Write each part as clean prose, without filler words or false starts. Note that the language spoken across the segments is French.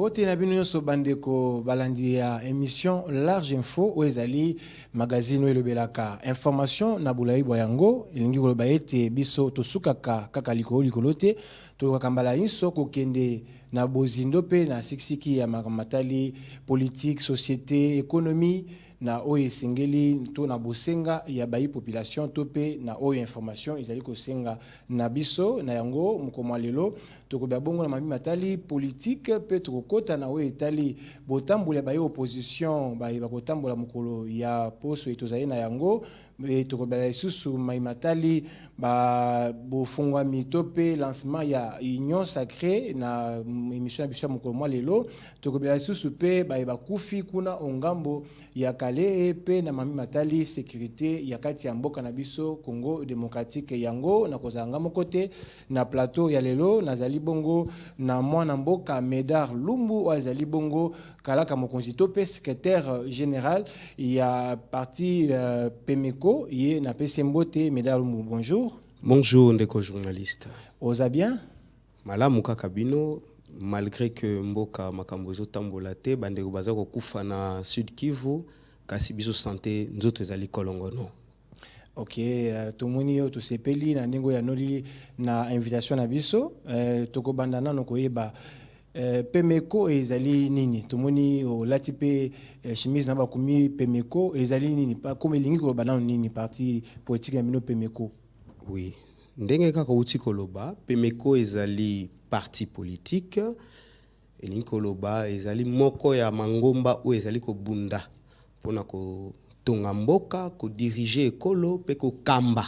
Mbote na bino nyonso bandeko balandi ya émission Large Info o ezali magazine o elobelaka information na bulayi boyango elingi koloba ete biso tosukaka kaka likolo te tolokaka mbala nyonso kokende na bozindo pe na siksiki ya matali politique société économie na oyo singeli to na bosenga ya bayi population to pe na oyo information ezali kosenga na biso na yango mokoma lelo tokobya bongo na mami matali politique pe tokokota na oyo etali botambola bayi opposition bayi bakotambola mokolo ya poso etozali na yango tokobya lisusu mai matali ba bofungwami to pe lancement ya union sacrée na émission ya biso mokolo lelo tokobya lisusu pe bayi bakufi kuna ongambo ya kale pe na mami matali sécurité ya kati ya mboka na biso Congo démocratique yango na kozanga mokote na plateau ya lelo nazali bongo na mwana mboka Médard Lumbu azali bongo kalaka mokonzi to pe secrétaire général ya parti Pemeko ye na pese mbote Médard Lumbu. Bonjour. Bonjour ndeko journaliste. Oza bien? Malamu kaka bino malgré que mboka makambo ezotambola te bandeko baza kokufa na Sud Kivu kasi biso santé nzoto ezali kolongo no. Ok, tomoni yo tosepeli na ndenge ya noli na invitation na biso toko bandana no koyeba Pemeko ezali nini tomoni olati pe chemise na bakumi Pemeko ezali nini pa comme elingi koloba na nini parti politique ya mino Pemeko. Oui, ndenge kaka uti koloba Pemeko ezali parti politique elingi koloba ezali moko ya mangomba o ezali kobunda pona ko tonga mboka ko diriger ekolo pe ko kamba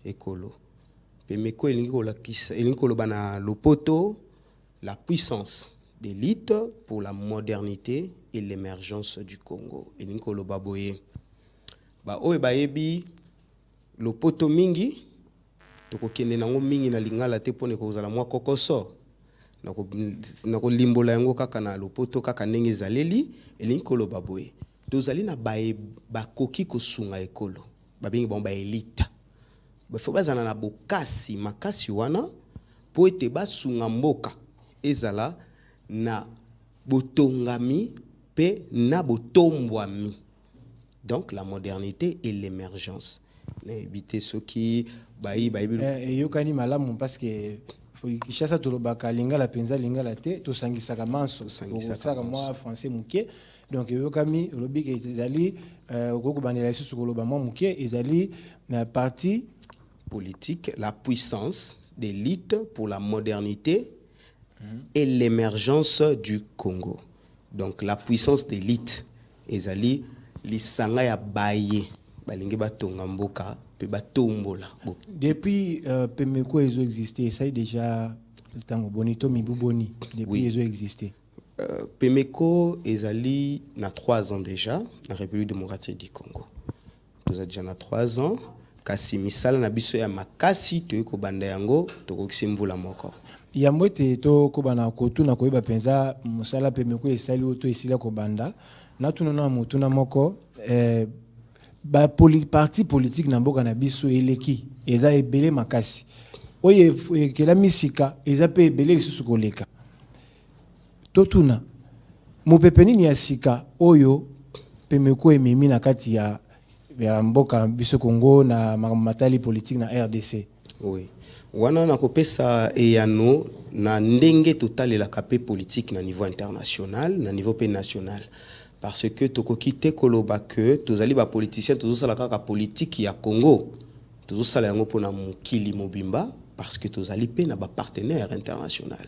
ekolo. Pemeko elingi koloba na lopoto la puissance d'élite pour la modernité et l'émergence du Congo. Elingi koloba boye ba oyo bayebi lopoto mingi tokokende nango mingi na lingala te pone kozala mwa kokoso na ko limbola yango kaka na lopoto kaka ndenge ezaleli elingi koloba boye tozali na bakoki kosunga ekolo babengi bango ba élite bafo bazana na bokasi makasi wana po ete basunga mboka ezala na botongami pe na botombwami. Donc la modernité et l'émergence. Éviter ceux qui yokani malamu parce que Kishasa tolobaka lingala penza lingala te to sangisaka manso saka moi français muke donc yokami lobika ezali okoko bandela isusu koloba moi muke ezali na parti politique la puissance d'élite pour la modernité et l'émergence du Congo. Donc la puissance d'élite ezali lisanga ya baye balingi batonga mboka pe batombola. Depuis Pemeko ezo existé ça déjà le temps bonito mibuboni depuis ezo existé. Pemeko ezali na 3 ans déjà na République démocratique du Congo. Nous a déjà na 3 ans kasi misala na biso ya makasi to ko banda yango to ko kisimvula moko. Ya mwete to ko bana ko tuna ko yeba penza musala Pemeko esali oto esila ko banda na tunona mutuna moko ba parti politique na mboka na biso eleki eza ebele makasi oye kela misika eza pe ebele lisusu koleka totuna mopepe nini ya sika oyo Pemeko ememi na kati ya mboka biso Congo na matali politique na RDC. Oui, wana na kopesa eyano na ndenge totale la capé politique na niveau international na niveau pe national. Parce que tokokite koloba que tozali ba politiciens tozosala kaka politique ya Congo tozosala yango pona mukili mobimba parce que tozali pe na ba partenaire international.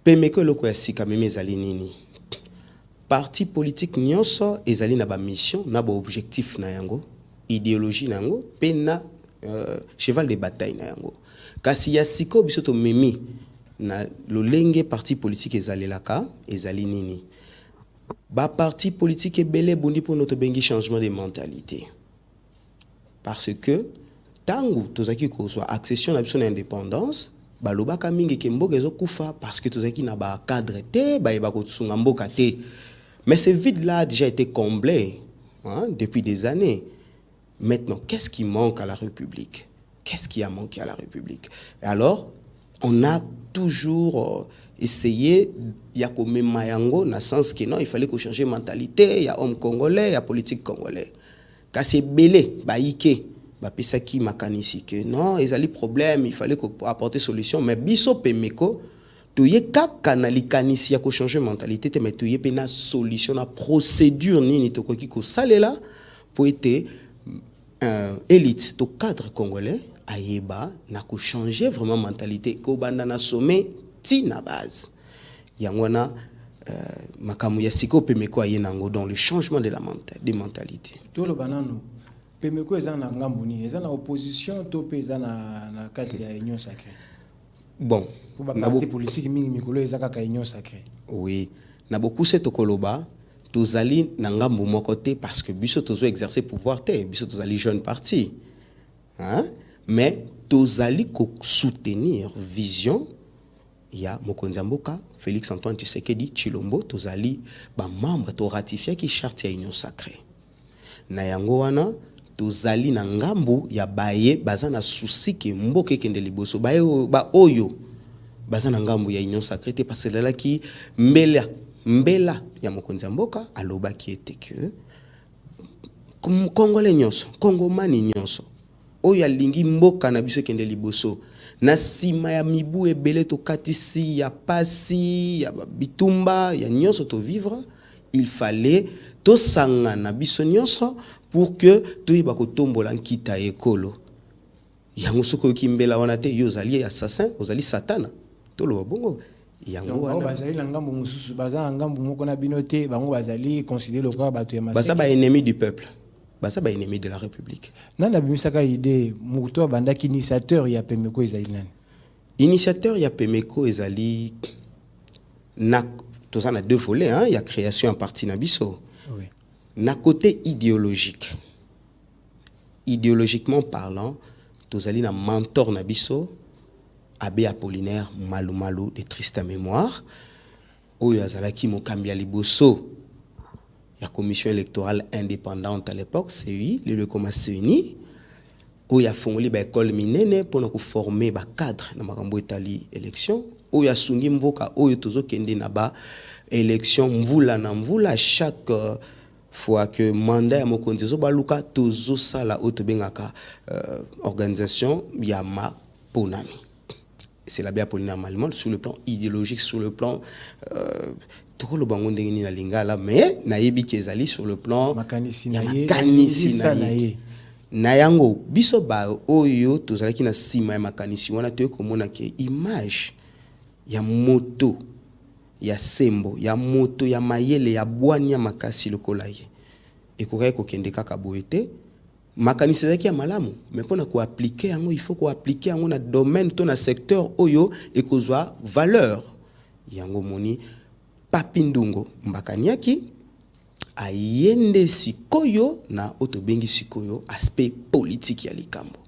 Pemeko loko ya sika meme ezali nini parti politique nyonso ezali na ba mission na ba objectif na yango idéologie na yango pe na cheval de bataille na yango kasi ya siko biso to memi na lolenge parti politique ezali laka ezali nini ba parti politique ebele bondi pour notre bengi changement de mentalité parce que tangu tozaki ko soit accession na biso na indépendance balobaka mingi ke mboka ezokufa parce que tozaki na ba cadre te ba yeba ko tsunga mboka te mais ce vide là a déjà été comblé depuis des années. Maintenant qu'est-ce qui manque à la République? Qu'est-ce qui a manqué à la République? Et alors on a toujours essayer ya komema yango na sens que non il fallait qu'on changer mentalité, il y a homme congolais, il y a politique congolais. Kasi belé baïké ba pesaki makanisi que non, ils allaient problème, il fallait qu'on apporter solution mais biso pemeko tuye kaka na likanisi ya ko changer mentalité te mais tuye pe na solution na procédure nini to koki ko salela pour être élite to cadre congolais ayeba na ko changer vraiment mentalité ko banda na sommet ti na base yangwana makamu ya siko pemeko ayenango dans le changement de la mentalité to lo banano pemeko eza na ngambuni eza na opposition to pe eza na kati ya union sacrée bon pour ba parti politique mingi mikolo eza kaka union sacrée oui na beaucoup c'est tokoloba tozali na ngambu moko te parce que biso tozo exercer pouvoir te biso tozali jeune parti hein mais tozali ko soutenir vision ya mokonzi ya mboka Félix Antoine Tshisekedi Tshilombo tozali ba membre to ratifier ki charte ya union sacrée na yango wana tozali na ngambu ya baye baza na souci ke mboka kende liboso baye ba oyo baza na ngambu ya union sacrée te parce que là ki mbela ya mokonzi ya mboka aloba ki ete ke Congolais nyonso Kongomani nyonso oyo alingi mboka na biso kende liboso na sima ya mibu ebele to katisi ya pasi ya bitumba ya nyonso to vivre il fallait to sanga na biso nyonso pour que toyeba kotombola nkita ekolo yango soko kimbela wana te yo zali assassin ozali satana to lo bongo yango wana bazali na ngambu mususu bazali ngambu moko na binote bango bazali considérer le corps bato ya maseke baza ba ennemi du peuple baza ba ennemi de la république nana bimisaka idée muto bandaki initiateur ya pemeko ezali nani initiateur ya pemeko ezali na tout ça na deux volets hein il y a création en partie na biso oui na côté idéologique idéologiquement parlant tozali na mentor na biso Abbé Apollinaire Malumalu de triste mémoire oyo azalaki mokambi ya liboso la commission électorale indépendante à l'époque CEI le CENI oyo a fondé ba école minene pour nous former ba cadre na makambo etali élection oyo asungi mboka oyo tozokende na ba élection mvula na mvula chaque fois que mandat ya mokonzi zo baluka tozo sala oto bengaka organisation ya ma ponami c'est la bien Apollinaire Malumalu sur le plan idéologique sur le plan tokolo bango ndenge ni na lingala mais nayebi kezali sur le plan makanisi na ye na yango biso ba oyo tozalaki na sima ya makanisi wana to komona ke image ya moto ya sembo ya moto ya mayele ya bwanya makasi lokola ye ekokai kokende kaka boete makanisi zaki ya malamu mais pona ko appliquer yango il faut ko appliquer yango na domaine to na secteur oyo ekozwa valeur yango moni Papindungo Mbakaniaki ayende sikoyo na otobengi sikoyo aspect politique ya likambo.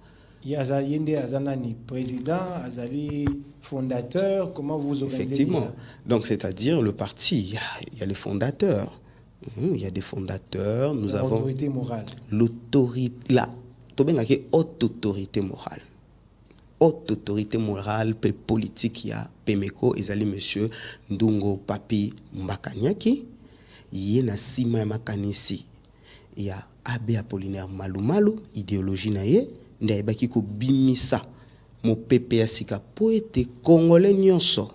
Ya yende azanani président, azali fondateur, comment vous organisez? Effectivement. Donc c'est-à-dire le parti, il y a les fondateurs. Il y a des fondateurs, nous avons l'autorité morale. L'autorité là, tobengaki haute autorité morale. Haute autorité morale et politique ya Pemeko ezali monsieur Ndungo Papi Mbakaniaki yena sima ya makanisi ya Abbé Apollinaire Malumalu idéologie na ye nda ebaki ko bimisa mo pepe ya sika poete congolais nyonso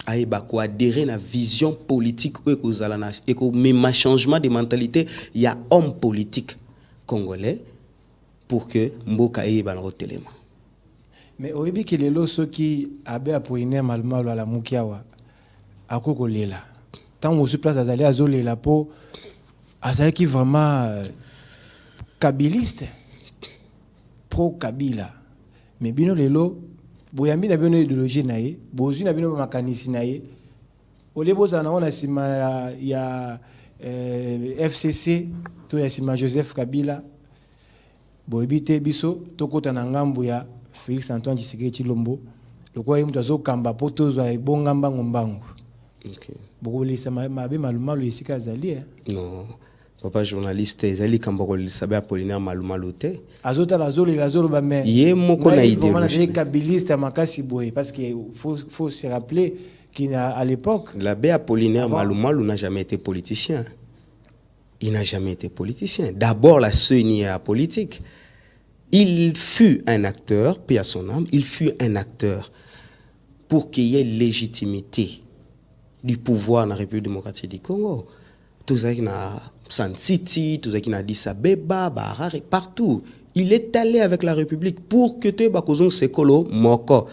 ayeba ko adhérer na vision politique ou ekozala na eko mema changement de mentalité ya homme politique congolais pour que mboka eyeba na rotelema. Mais au début que les lots qui Abbé Apollinaire Malumalu à la Mukiawa à Kokolela tant on se place à aller à Zolela pour à qui vraiment kabiliste pro Kabila mais bino lelo boyambi na bino idéologie naie bozu na bino makanisi naie olebo za na ona sima ya FCC to ya sima Joseph Kabila boyebite biso tokota na ngambu ya Félix Antoine Tshisekedi Tshilombo lokwa ye mutu azokamba po tozwa ebonga mbangu okay bokolisa mabe Malumalu esika azali non papa journaliste ezali kamba kolisa Abbé Apollinaire Malumalu te azotala azolela azoloba mais ye moko na idéologie kabiliste makasi boye parce que faut se rappeler qui à l'époque... L'abbé Apollinaire Malumalu n'a jamais été politicien. Il n'a jamais été politicien. D'abord, la CENI est politique. Il fut un acteur, paix à son âme, il fut un acteur pour qu'il y ait légitimité du pouvoir dans la République démocratique du Congo. Tout ça qui na Sun City, tout ça qui na Addis Abeba, Harare, partout. Il est allé avec la République pour que tu aies sekolo moko.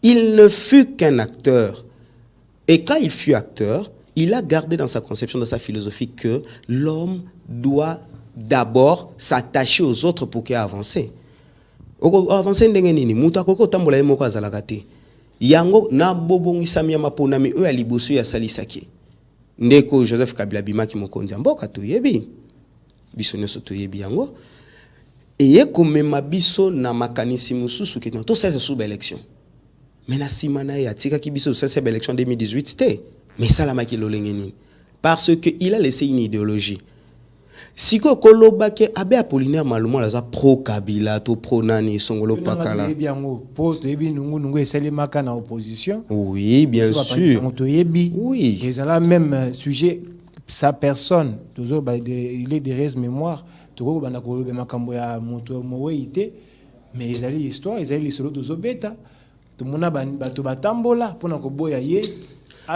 Il ne fut qu'un acteur. Et quand il fut acteur, il a gardé dans sa conception, dans sa philosophie, que l'homme doit d'abord s'attacher aux autres pour qu'il avance. Avancer ndenge nini muta koko tambola ye moko azalaka te. Yango na bobongisami ya maponami oyo ya liboso ya salisaki. Ndeko Joseph Kabila bimaki mokonzi mboka toyebi. Biso nyonso toyebi yango. Eye komema biso na makanisi mususu ke to ça c'est sous élection. Mais na simana ya tika ki biso ça c'est élection 2018 te. Mais ça la maki lolenge nini. Parce que il a laissé une idéologie. Si ko kolobake Abbé Apollinaire Malumalu za pro Kabila to pro nani songolo pakala. Oui, bien sûr. Oui. Et ça là même sujet sa personne toujours il est des restes mémoire to bana ko be makambo ya moto moweite mais ils allaient histoire ils allaient solo dozo beta to mona bato batambola pona ko boya ye.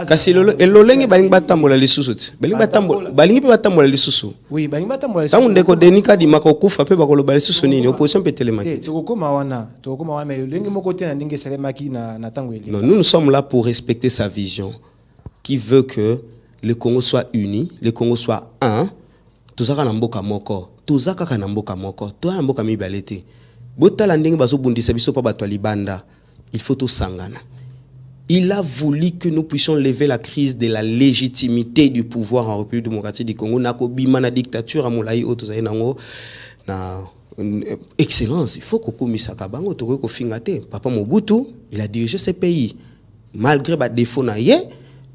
Kasi lolenge balingi batambola lisusu ti balingi pe batambola lisusu oui balingi batambola lisusu tangu ndeko denika di makokufa pe bakoloba lisusu nini opposition pe telemaki tokoma wana mais lolenge moko te na ndenge salemaki na tango ele. Non, nous sommes là pour respecter sa vision qui veut que le Congo soit uni, le Congo soit un. Tozaka na mboka moko, tozaka ka na mboka moko, to na mboka mibale te. Botala ndenge bazo bundisa biso pa bato libanda, il faut to sangana. Il a voulu que nous puissions lever la crise de la légitimité du pouvoir en République démocratique du Congo. Nako bima na dictature à Moulaï Otozaï nango na excellence. Il faut que Komisaka bango to ko fingate. Papa Mobutu, il a dirigé ce pays malgré ba défaut na ye.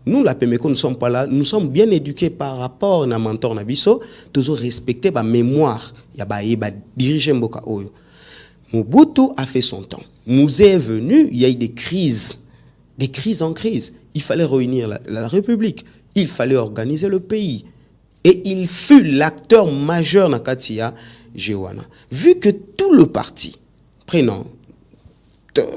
Nous la PMECO nous sommes pas là, nous sommes bien éduqués par rapport na mentor na biso, toujours respecter ba mémoire. Ya ba diriger mboka oyo. Mobutu a fait son temps. Mouzé est venu, il y a eu des crises en crise. Il fallait réunir la République. Il fallait organiser le pays. Et il fut l'acteur majeur dans Katia Jewana. Vu que tout le parti prenant,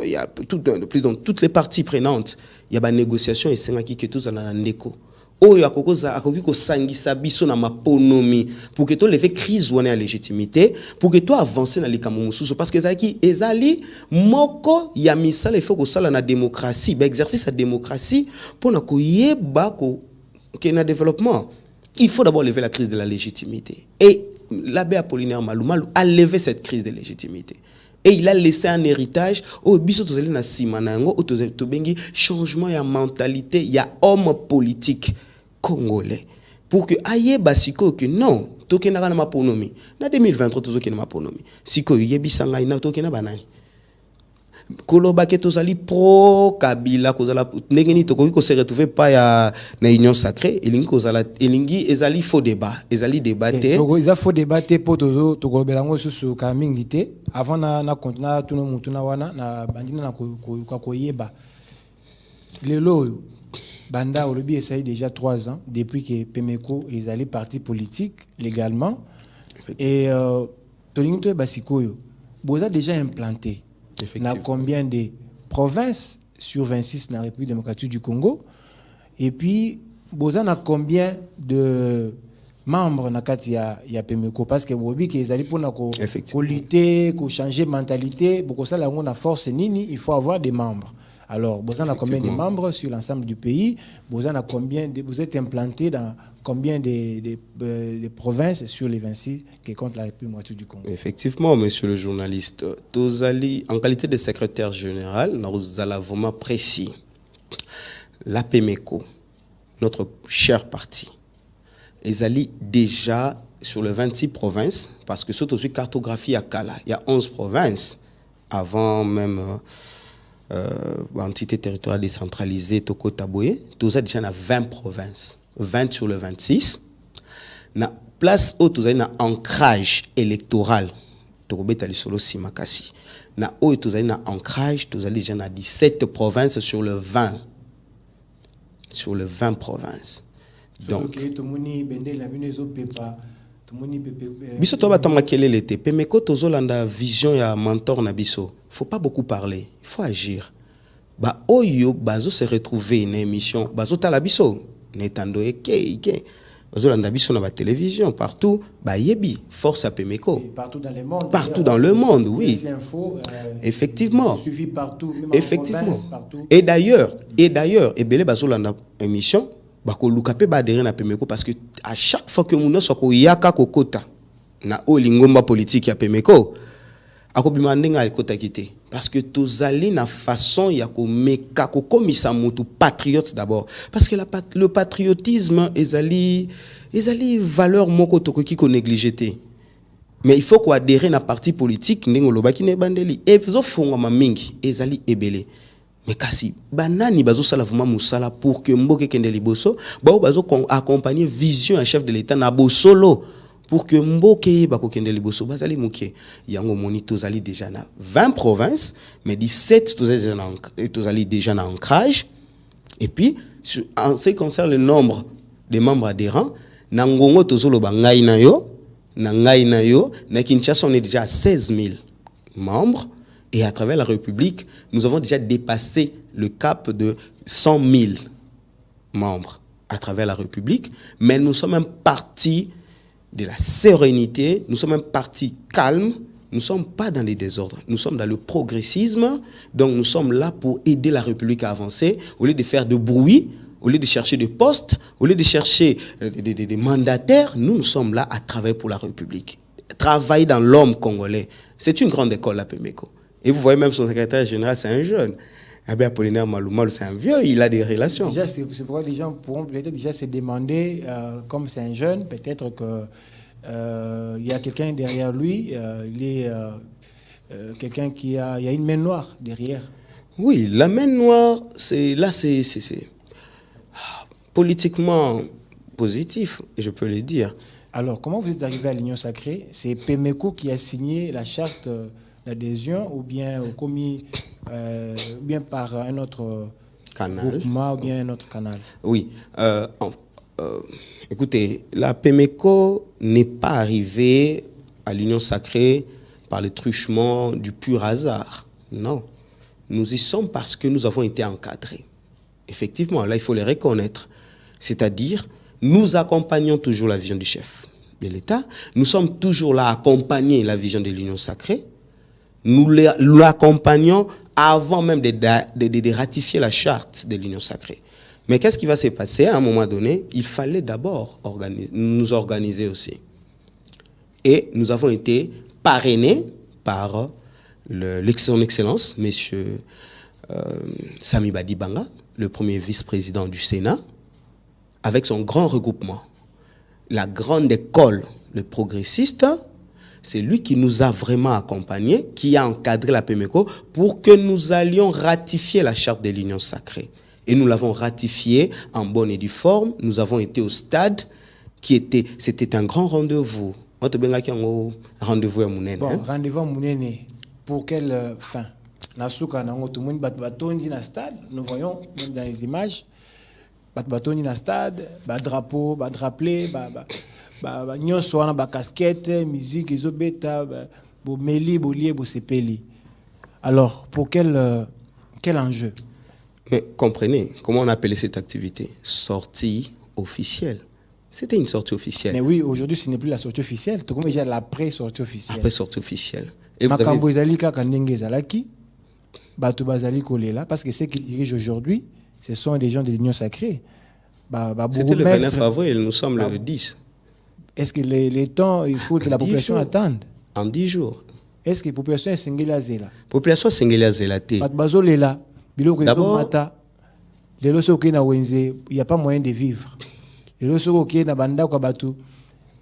il y a toutes les parties prenantes, il y a des négociations et c'est qui que tous en a ndeko. Oh, il y a ko sangisa biso na maponomi pour que toi lever crise ou la légitimité pour que toi avancer dans les kamususu parce que ezali moko ya misala il faut que ça la démocratie ba exercice la démocratie pour na ko yeba ko na développement il faut d'abord lever la crise de la légitimité et l'abbé Apollinaire Malumalu a levé cette crise de légitimité. Et il a laissé un héritage au biso tozeli na sima na ngo to bengi changement ya mentalité ya homme politique congolais pour que aye basiko que non tokena na maponomi na 2023 tozokena maponomi siko yebisanga ina tokena banani koloba ke tozali pro Kabila kozala ndengeni tokoki ko se retrouver pas ya na union sacrée elingi kozala elingi ezali faux débat ezali débatté il faut débattre pour tozo tokobelango susu ka mingi te avant na continua tuno mutuna wana na bandina na ko yeba lelo banda olobi essaye déjà 3 ans depuis que PMECO est allé parti politique légalement et tolingi to basikoyo boza déjà implanté. Na combien de provinces sur 26 dans la République démocratique du Congo et puis boza na combien de membres na kati ya PMECO parce que bobi que ezali pona ko lutter ko changer mentalité beaucoup ça la na force nini il faut avoir des membres. Alors boza na combien de membres sur l'ensemble du pays, boza na combien de vous êtes implanté dans combien de provinces sur les 26 qui comptent la République démocratique du Congo. Effectivement, monsieur le journaliste, Tozali, en qualité de secrétaire général, nous allons vraiment précis. La PMECO, notre cher parti, ils allaient déjà sur les 26 provinces, parce que surtout sur cartographie à Kala, il y a 11 provinces, avant même entité territoriale décentralisée, Toko Taboye, tous déjà dans 20 provinces. 20 sur le 26. Na place où tu as un ancrage électoral. tokobeta lisolo simakasi na oyo tozali na ancrage tozali déjà na 17 provinces sur le 20 provinces. Donc biso to batama kelele te pemeko tozolanda vision ya mentor na biso. Faut pas beaucoup parler, il faut agir. Ba oyo bazo se retrouver une émission bazo tala biso netando eke bazolanda biso na ba télévision partout ba yebi force à Pemeko partout dans le monde, dans le monde, oui. Effectivement, suivi partout, même effectivement. en province, partout. Et d'ailleurs ebele bazolanda émission bako lukape ba adhérer na Pemeko parce que à chaque fois que muno soko yaka kokota na olingomba politique ya Pemeko akobima ndenga alikota kité parce que tozali na façon ya komeka kokomisa mutu patriote d'abord parce que le patriotisme ezali valeur moko tokoki ko négliger. Mais il faut ko adhérer na parti politique ndengo lobaki ne bandeli ezo fongwa mingi ezali ebele. Mais kasi banani bazo sala vraiment musala pour que mboke kende liboso bazo accompagner vision un chef de l'état na bosolo pour que mboke bako kende liboso bazali muke yango moni tozali déjà na 20 provinces mais 17 tozali déjà na ancrage. Et puis en ce qui concerne le nombre des membres adhérents na ngongo tozolo ba ngai na yo na Kinshasa on est déjà à 16 000 membres. Et à travers la République, nous avons déjà dépassé le cap de 100 000 membres à travers la République. Mais nous sommes un parti de la sérénité, nous sommes un parti calme, nous ne sommes pas dans les désordres, nous sommes dans le progressisme. Donc nous sommes là pour aider la République à avancer, au lieu de faire de bruit, au lieu de chercher des postes, au lieu de chercher des mandataires. Nous sommes là à travailler pour la République. Travailler dans l'homme congolais. C'est une grande école, la Pemeko. Et vous voyez même son secrétaire général, c'est un jeune. Abbé Apollinaire Maloumal, c'est un vieux, il a des relations. Déjà, c'est pourquoi les gens pourront peut-être déjà se demander, comme c'est un jeune, peut-être qu'il y a quelqu'un derrière lui, il est quelqu'un il y a une main noire derrière. Oui, la main noire, c'est politiquement positif, je peux le dire. Alors, comment vous êtes arrivé à l'Union Sacrée? C'est Pemeko qui a signé la charte d'adhésion ou bien commis bien par un autre groupement ou bien un autre canal? Oui. Écoutez, la Pemeko n'est pas arrivée à l'Union Sacrée par le truchement du pur hasard. Non. Nous y sommes parce que nous avons été encadrés. Effectivement, là, il faut les reconnaître. C'est-à-dire, nous accompagnons toujours la vision du chef de l'État. Nous sommes toujours là à accompagner la vision de l'Union Sacrée. Nous l'accompagnons avant même de ratifier la charte de l'Union Sacrée. Mais qu'est-ce qui va se passer? À un moment donné, il fallait d'abord nous organiser aussi. Et nous avons été parrainés par son Excellence, M. Sami Badibanga, le premier vice-président du Sénat, avec son grand regroupement. La grande école, le progressiste, c'est lui qui nous a vraiment accompagnés, qui a encadré la Pemeko pour que nous allions ratifier la charte de l'Union Sacrée. Et nous l'avons ratifiée en bonne et due forme. Nous avons été au stade c'était un grand rendez-vous. Rendez-vous à Mounene. Bon, rendez-vous à Mounene. Pour quelle fin? Nous voyons même dans les images, batoni na stade, drapeau, drapeau, nyonso wana ba casquette, musique ezobeta, bo meli, bo lié, bo sepeli. Alors, pour quel enjeu? Mais comprenez, comment on appelait cette activité? Sortie officielle. C'était une sortie officielle. Mais oui, aujourd'hui, ce n'est plus la sortie officielle. C'est comme déjà l'après-sortie officielle. Après-sortie officielle. Et vous Makambo ezali kaka ndenge ezalaki, bato bazali kolela, parce que ceux qui dirigent aujourd'hui, ce sont des gens de l'Union Sacrée. C'était le 29 avril, nous sommes le 10. Est-ce que les temps, il faut que la population attende? En 10 jours. Est-ce que la population est singela zela? Population singela zela te. Bazolela, biloko ezomata, lelo soki na wenze, il n'y a pas moyen de vivre. Lelo soki na banda kwa batu,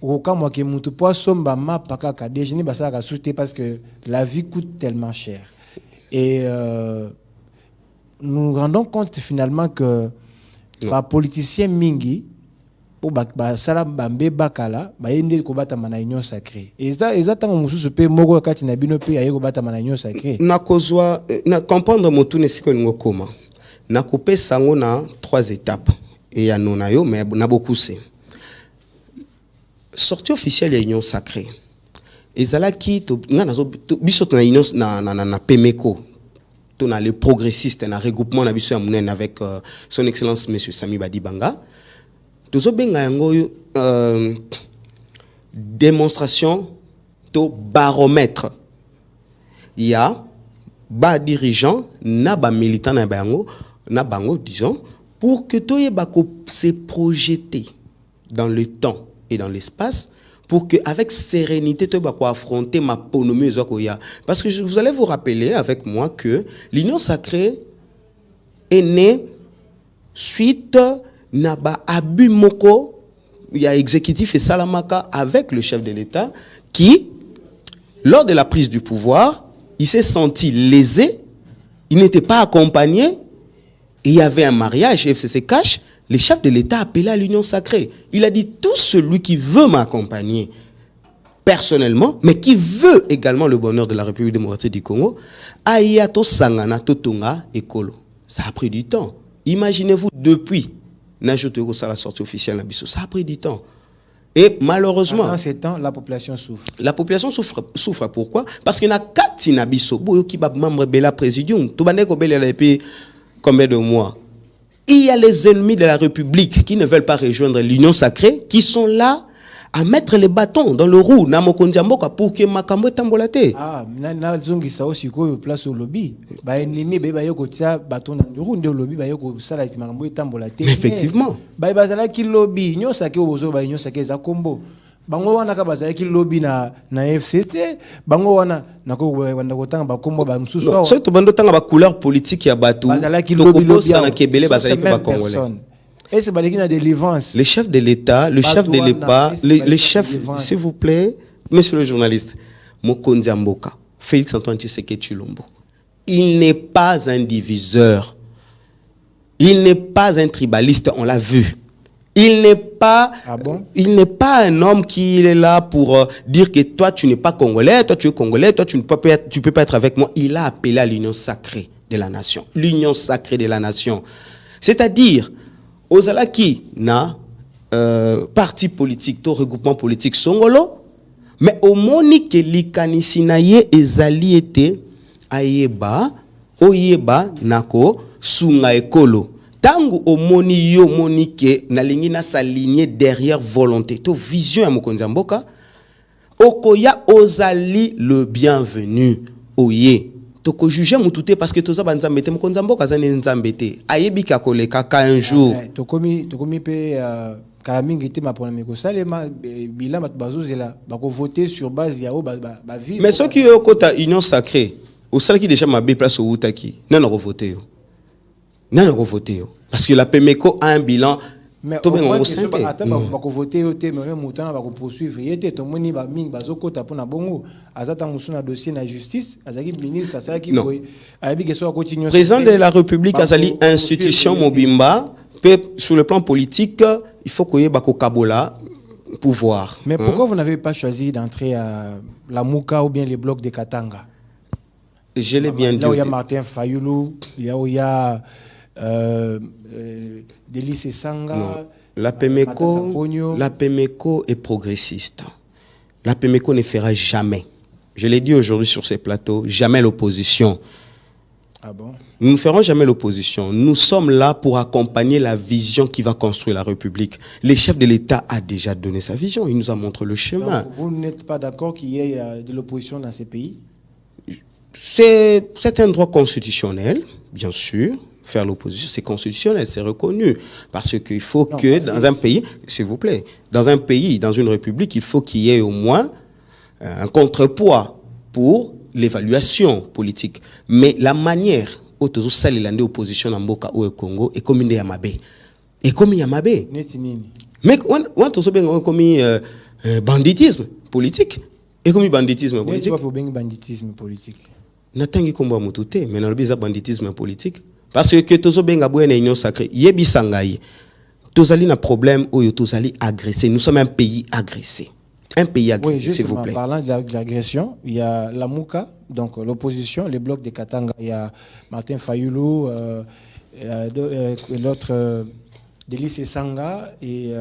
okamwa ke mutu po somba mapa kaka déjeuner basaka souté parce que la vie coûte tellement cher. Et nous nous rendons compte finalement que les politiciens mingi pour sala bambe bakala bayende ko bata mana union sacrée eza tango mususu pe moko kati na bino pe aye ko bata mana union sacrée na kozwa na comprendre motu ne siko ngo koma na couper sango na 3 étapes et ya nona yo mais na beaucoup c'est sortie officielle ya union sacrée ezala ki to ngana zo biso na union na PEMECO to na les progressistes na regroupement na biso ya munene avec son excellence monsieur Sami Badibanga. Tozo benga yango démonstration to baromètre. Il y a ba dirigeant na ba militant na bango na bango disons pour que toye bako se projeter dans le temps et dans l'espace pour que avec sérénité toye bako affronter ma ponomie zokoya parce que vous allez vous rappeler avec moi que l'union sacrée est née suite Naba Abu Moko, il y a exécutif et Salamaka avec le chef de l'État qui, lors de la prise du pouvoir, il s'est senti lésé, il n'était pas accompagné, et il y avait un mariage, FCC Cash, le chef de l'État a appelé à l'union sacrée. Il a dit tout celui qui veut m'accompagner personnellement, mais qui veut également le bonheur de la République démocratique du Congo, Ayato Sangana Totonga Ekolo. Ça a pris du temps. Imaginez-vous depuis. La sortie officielle, ça a pris du temps. Et malheureusement, dans ces temps, la population souffre. La population souffre. Pourquoi? Parce qu'il y a 4 Nabiso, qui sont membres de la présidium, depuis combien de mois. Il y a les ennemis de la République qui ne veulent pas rejoindre l'union sacrée, qui sont là à mettre les bâtons dans le roue pour que makambo tambolate. Ah, na zongi sa aussi ko place au lobby. Ba ennemi be ba yoko tia bâton dans le roue de lobby ba yoko sala ti makambo tambolate. Effectivement. Ba bazala ki lobby nyo sake ozo ba nyo sake za kombo. Bango wana ka bazala ki lobby na FCC, bango wana nako wanda kotanga ba kombo ba msusu. So to bando tanga ba couleur politique ya batu. Bazala ki lobby na kebele bazala ki ba congolais. Et c'est pas la délivrance. Le chef de l'État, le chef de l'État, le chef, s'il vous plaît, monsieur le journaliste, Mokonzi Mboka, Félix Antoine Tshisekedi Tshilombo, il n'est pas un diviseur. Il n'est pas un tribaliste, on l'a vu. Il n'est pas, il n'est pas un homme qui est là pour dire que toi tu n'es pas congolais, toi tu es congolais, toi tu ne peux pas être avec moi. Il a appelé à l'union sacrée de la nation. L'union sacrée de la nation. C'est-à-dire, Ozalaki na parti politique, to regroupement politique songolo, mais au monique likanisi na ye ezali ete ayeba oyeba nako sunga ekolo. Tangu omoni yo monique na lingi na s'aligner derrière volonté, to vision ya Mokonzi Mboka, okoya ozali le bienvenu oye. Toko juger mutute parce que toza banzambete Mokonzi Mboka zane nzambete ayebi ka koleka ka un jour tokomi pe kalamingi te ma pona meko salema bila mat bazozela bako voter sur base ya o ba vivre. Mais ceux qui au kota union sacrée au sala qui déjà ma place au utaki non revoter non revoter parce que la PEMECO a un bilan. Mais au moins bako voter au te mais mutana bako poursuivre yete to moni ba mingi bazokota pona bongo azata musuna dossier na justice azaki ministre asaki boy ayabi que soit continuer. Président de la République azali institution mobimba sur le plan politique il faut qu'il y ait bako kabola pouvoir. Mais pourquoi vous n'avez pas choisi d'entrer à la Mouka ou bien les blocs de Katanga? Je l'ai bien dit. Là où il y a Martin Fayoulou, là où il y a Délice Sanga. Non. La PEMECO est progressiste. La PEMECO ne fera jamais, je l'ai dit aujourd'hui sur ces plateaux, jamais l'opposition. Ah bon? Nous ne ferons jamais l'opposition. Nous sommes là pour accompagner la vision qui va construire la République. Le chef de l'État a déjà donné sa vision. Il nous a montré le chemin. Donc, vous n'êtes pas d'accord qu'il y ait de l'opposition dans ces pays? C'est un droit constitutionnel, bien sûr. Faire l'opposition, c'est constitutionnel, c'est reconnu. Parce qu'il faut dans un pays, s'il vous plaît, dans un pays, dans une république, il faut qu'il y ait au moins un contrepoids pour l'évaluation politique. Mais la manière dont on a l'opposition dans Mboka ou au Congo est comme une Yamabe. Et comme Yamabe. Mais on a comme banditisme politique. Et comme banditisme politique. Banditisme politique. Natangi kombo mutute, mais na lobi za banditisme politique. Parce que tozo benga bwene union sacrée, yebi sangai. tozali na problème oyo tozali agressé. Nous sommes un pays agressé. Un pays agressé, oui, s'il vous plaît. Parlant de l'agression, il y a la Mouka, donc l'opposition, les blocs de Katanga, il y a Martin Fayoulou, l'autre Délice Sanga et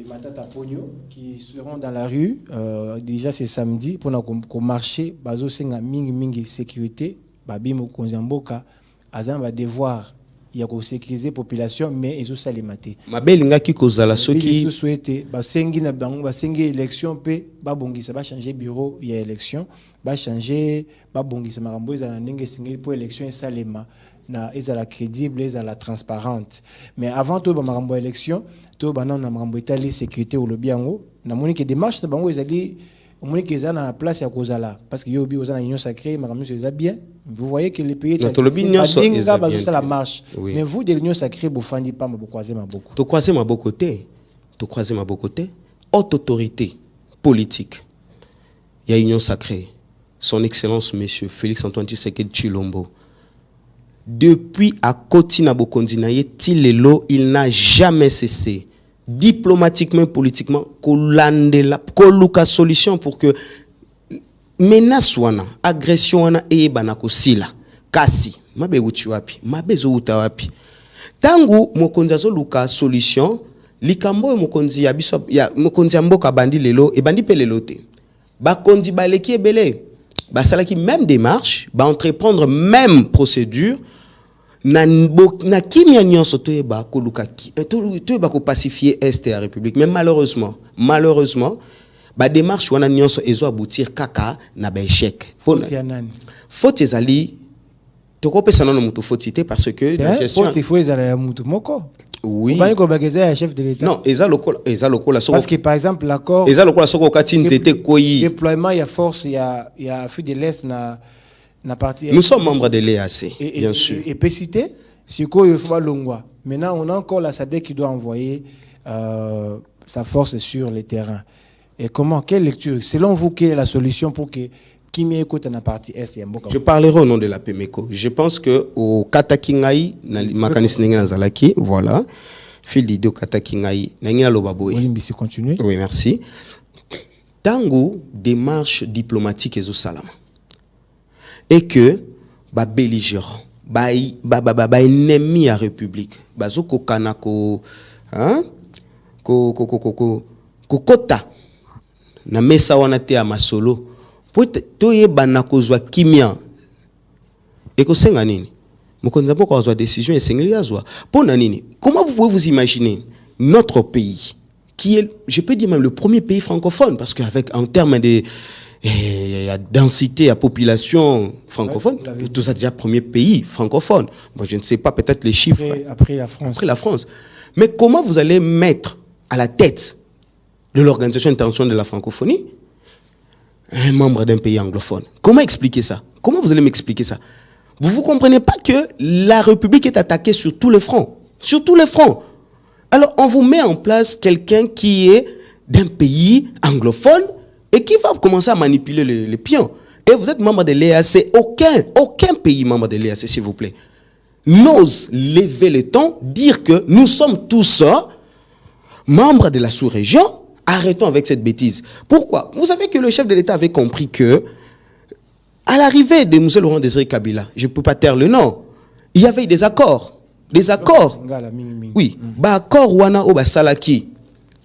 Matata Pogno qui seront dans la rue. Déjà c'est samedi pour qu'on marcher, bazo senga mingi sécurité, babimo konzamboka, azan va devoir il y a sécuriser population mais ils ont ça les maté. Mabelinga ki kozala soki ils souhaité basengi na bango basengi élection pe babongisa ba changer bureau il y a élection, ba changer babongisa makambo za ndenge singi pour élection salema. Ils sont crédibles, ils sont transparentes. Mais avant tout, makambo élection, tout banan na makambo état sécurité au lobby ango, na moni que démarche na bango ezali, moni que za na place ya kozala parce que yo bi ozana union sacrée, makambo c'est bien. Vous voyez que les pays est la marche. Oui. Mais vous de l'union sacrée vous fandi pas ma croiser ma beaucoup. To croiser ma beaucoup côté. To croiser ma beaucoup côté. Haute autorité politique. Il y a union sacrée. Son excellence monsieur Félix Antoine Tshisekedi Tshilombo. Depuis à Kotina Bokondinaye, Tilelo, il n'a jamais cessé, diplomatiquement, politiquement, koluka solution pour que menace wana, agression wana et banako sila, kasi, mabe uti wapi, mabe zo uta wapi. Tangu mokonzi luka solution, likambo mokonzi ya biso ya mokonzi mboka bandi lelo e bandi pe lelo te. Bakonzi baleki ebele, basalaki même démarche, ba entreprendre même procédure. Na kimia nyonso toyeba koluka toyeba ko pacifier est la République, mais malheureusement ba démarche wana nyonso ezo aboutir kaka na ba échec. Faute ezali tokopesa nano mutu fautité parce que la gestion faute faut ezala ya mutu moko. Oui. Ba ko bageza ya chef de l'État. Non, eza lokola soko. Parce que par exemple l'accord eza lokola soko kati nzete koyi déploiement ya force ya Afrique de l'Est na partie. Nous sommes membres de l'EAC, bien sûr. Et PCT, c'est quoi il faut Longwa. Maintenant, on a encore la SADC qui doit envoyer sa force sur le terrain. Et comment, quelle lecture? Selon vous, quelle est la solution pour que Kimi écoute na partie Est? Je parlerai au nom de la PEMECO. Je pense que au Katakingai, Makanis Nenganazalaki, voilà, fil d'idée au Katakingai, Nengina Lobaboy. Continue. Oui, merci. Tango, démarche diplomatique et au salam. Et que ba belligérant ba ennemi à république bazo kokana ko kota na mesa wana te ya masolo po to yeba na kozwa kimia et ko senga nini mokonzi mpo ko azwa décision esengeli azwa pona nini. Comment vous pouvez vous imaginer notre pays qui est, je peux dire même le premier pays francophone, parce qu'avec en termes de densité à population francophone, ouais, tout ça déjà premier pays francophone. Bon, je ne sais pas peut-être les chiffres. Après la France. Après la France. Mais comment vous allez mettre à la tête de l'Organisation internationale de la francophonie un membre d'un pays anglophone? Comment expliquer ça? Comment vous allez m'expliquer ça? Vous ne comprenez pas que la République est attaquée sur tous les fronts. Sur tous les fronts. Alors, on vous met en place quelqu'un qui est d'un pays anglophone et qui va commencer à manipuler les pions. Et vous êtes membre de l'EAC. Aucun pays membre de l'EAC, s'il vous plaît, n'ose lever le ton, dire que nous sommes tous membres de la sous-région. Arrêtons avec cette bêtise. Pourquoi? Vous savez que le chef de l'État avait compris que, à l'arrivée de M. Laurent Désiré Kabila, je ne peux pas taire le nom, il y avait des accords. Des accords. Oui. Ba accord wana o ba salaki.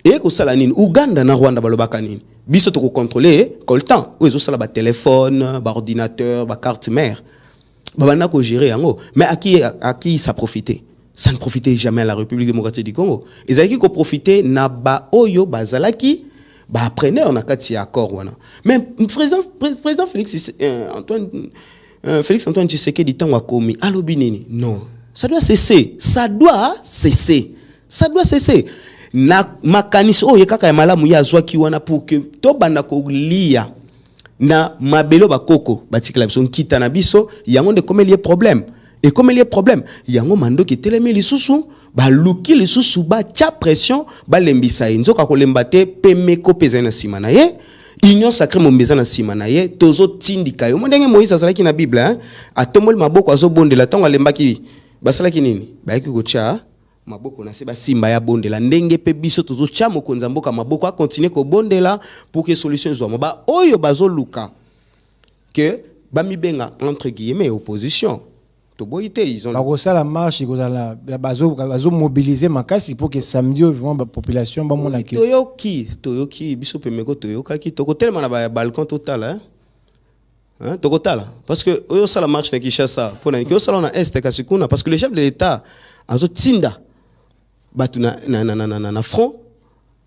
Et ko salanine Uganda na Rwanda balobaka nini. Biso to ko contrôler coltan. Ou ezo sala ba téléphone, ba ordinateur, ba carte mère. Ba bana ko gérer yango. Mais à qui ça profitait? Ça ne profitait jamais à la République démocratique du Congo. Ils avaient ko profiter na ba oyo ba zalaki ba apprenez on a kati accord wana. Mais président Félix Antoine Tshisekedi tango komi alobi nini? Non. Ça doit cesser. Ça doit cesser. Ça doit cesser. Na makanis o yekaka ya malamu ya zwa ki wana pour que to banda ko lia na mabelo bakoko batikala biso nkita na biso yango de comme il y a problème. Et comme il y a problème, yango mando ki telemi lisusu ba luki lisusu ba tia pression ba lembisa nzoka ko lembate PEMECO pezana sima na ye. Union sacrée mombeza na sima na ye tozo tindika yo. Ndenge Moïse azalaki na Bible hein. Atomoli maboko azo bondela tango alembaki basala kinini baiki kocha maboko na se ba simba ya bondela ndenge pe biso tozo cha mokonzi mboka maboko a continuer ko bondela pour que solution soit ba oyo bazo luka que ba mi benga entre guillemets opposition to boité ils ont ba ça la marche kozala bazo mobiliser makasi pour que samedi vraiment la population ba mona ki toyoki biso pemeko toyoka ki to ko tellement na ba balcon total hein tokotala parce que oyo ça la marche na Kinshasa pour na ki sala na est kasikuna parce que le chef de l'état azo tinda batu na front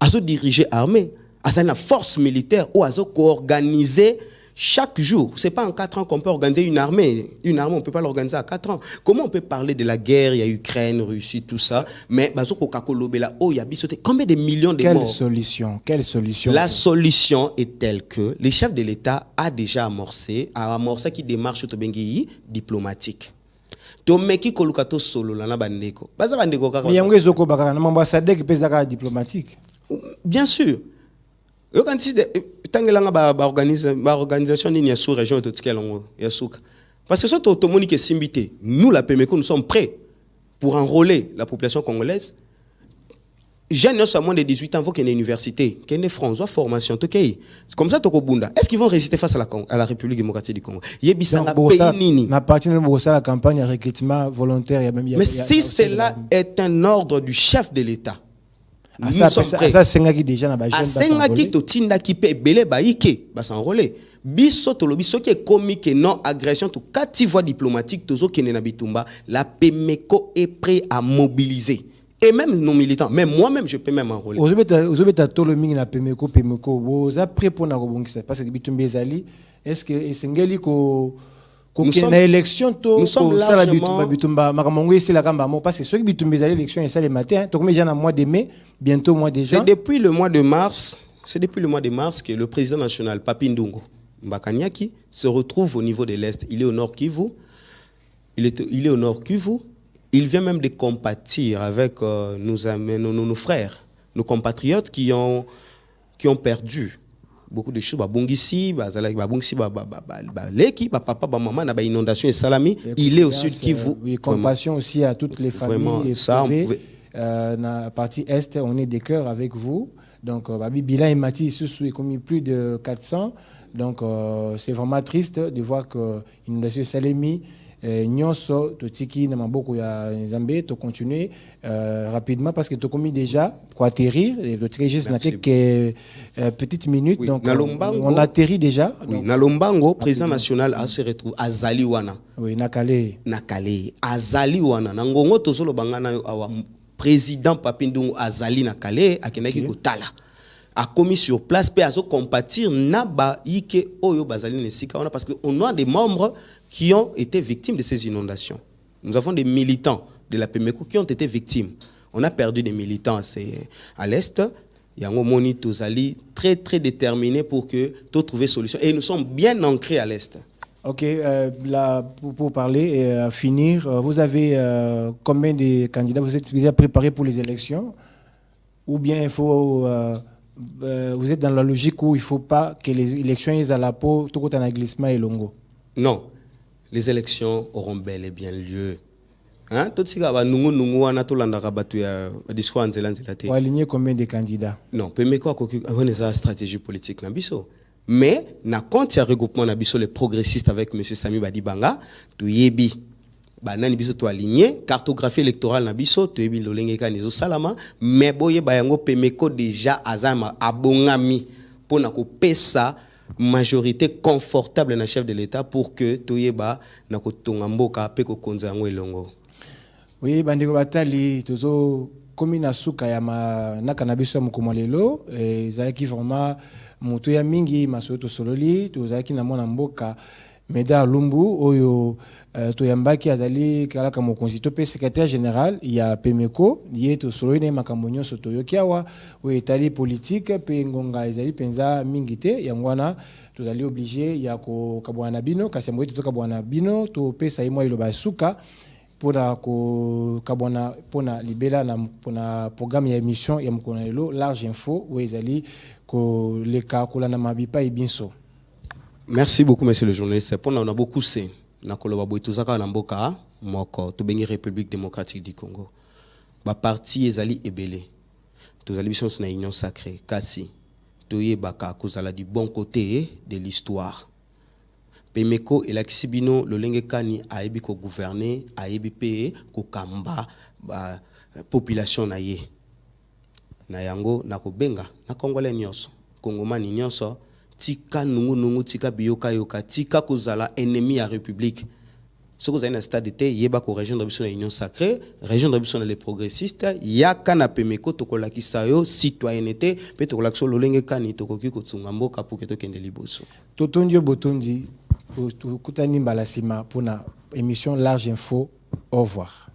azo diriger armée azo na force militaire ou azo co-organiser chaque jour. C'est pas en 4 ans qu'on peut organiser une armée. Une armée, on peut pas l'organiser à 4 ans. Comment on peut parler de la guerre, il y a Ukraine, Russie, tout ça, mais bazo Coca-Cola là, oh, il y a bisoté combien de millions de morts. Quelle solution? La solution est telle que le chef de l'État a déjà amorcé qui démarche autobengi diplomatique. To meki kolukato solo la na bandeko. Baza bandeko kaka. Mais yango ezoko baka na ambassadeur qui pesa diplomatique. Bien sûr. Yo quand si tangelanga ba organisation ni ya sous région totikelongo ya suka. Parce que ce automoni que simbité, nous la PMECO nous sommes prêts pour enrôler la population congolaise. Jeunes à moins de 18 ans faut qu'il y ait une université, qu'il y ait une France, formation, tout okay. Comme ça Tokobunda. Est-ce qu'ils vont résister face à la République démocratique du Congo? Yebisanga pays nini. Na partie de la campagne de recrutement volontaire mais si cela est un ordre du chef de l'État. Nous sommes prêts. Ça sengaki déjà na ba jeune bas. Sengaki to tinda ki pe belé ba ike ba s'enrôler. Biso to lobi soki est comique non agression to kati voie diplomatique tozo kene na bitumba, la PMECO est prêt à mobiliser. Et même nos militants, même moi-même, je peux même enrôler. Vous avez tout le monde na PMECO, vous êtes prêt pour na robongisa parce que bitumba ezali, est-ce que sengeli ko nous sommes élection to sommes largement bitumba makamongo esi la kamba parce que ceux qui bitumba ezali élection ça le matin, to comme déjà na mois de mai, bientôt mois de juin. C'est depuis le mois de mars, que le président national Papi Ndungo Mbakaniaki se retrouve au niveau de l'Est. Il est au Nord Kivu. Il est au Nord Kivu. Il vient même de compatir avec nos frères, nos compatriotes qui ont perdu beaucoup de choses. Inondation et salami. Il est au Sud Kivu. Oui, compassion aussi à toutes les familles. Ça, la partie Est, on est des cœurs avec vous. Donc, bilan et Mati, il est commis plus de 400. Donc, c'est vraiment triste de voir que l'inondation salami. Nyonso totiki na maboko ya Nzambe to continuer rapidement parce que to commis déjà pour atterrir et le juste na quelques petites minutes oui, donc on atterrit déjà oui na Lombango président national a se retrouve azali wana oui nakale azali wana na ngongo tozolo bangana awa président Papindungu azali nakale akendaki kotala a commis sur place pe azo compatir na ba ike oyo bazali nesika wana parce que on a des membres qui ont été victimes de ces inondations. Nous avons des militants de la PMECO qui ont été victimes. On a perdu des militants à l'Est. Yango Moni Tozali très très déterminés pour que tout trouver solution. Et nous sommes bien ancrés à l'Est. Ok, là, pour parler et finir, vous avez combien de candidats? Vous êtes déjà préparés pour les élections? Ou bien il faut... vous êtes dans la logique où il ne faut pas que les élections aient à la peau tout en glissement et longo? Non. Les élections auront bel et bien lieu. Hein? Pour aligner combien de candidats? Non, PMECO a une stratégie politique. Mais, na compte ya regroupement na biso les progressistes avec M. Sami Badibanga, tu yebi. Banani biso to aligné, cartographie électorale na biso, tu yebi lolenge kanizo salama, mais boye bayango PMECO déjà azama abongami pour na ko pesa majorité confortable na chef de l'État pour que toyeba na kotonga mboka pe ko konza yango elongo. Oui, bandeko batali tozo komi na suka ya na cannabis mukoma lelo ezalaki vraiment moto ya mingi masoto sololi tozalaki na mona mboka Meda Lumbu oyo toyambaki azali kalaka mokonzi to pe secrétaire général ya PMECO yeto sololi na makambo nyonso toyokiawa oyo etali politique pe ngonga ezali penza mingi te yangwana tozali obligé ya ko kabwana bino kasi mboyi to kabwana bino to pesa imwa iloba suka pona ko kabwana pona libela na pona programme ya émission ya mukona lelo large info oyo ezali ko leka kolana mabipa ebinso. Merci beaucoup, monsieur le journaliste. On a beaucoup c'est na koloba boy tuzaka na mboka moko to bengi République démocratique du Congo. ba parti ezali ebele tozali biso na union sacrée kasi toyebaka kozala du bon côté de l'histoire. Pemeko elakisi bino lolenge kani ayebi ko gouverner ayebi pe ko kamba ba population na ye na yango na kobenga na congolais nyonso kongomani nyonso tika nungu tika biyoka yoka tika kozala ennemi ya république. Ce que vous avez dans stade de yeba ko région de biso na union sacrée, région de biso na les progressistes, yaka na pemeko tokolaki sayo citoyenneté, pe tokolaki so lolenge kani tokoki kotsunga mboka pour que tokende liboso. Totondio botondi kutani mbalasima pour na émission Large Info. Au revoir.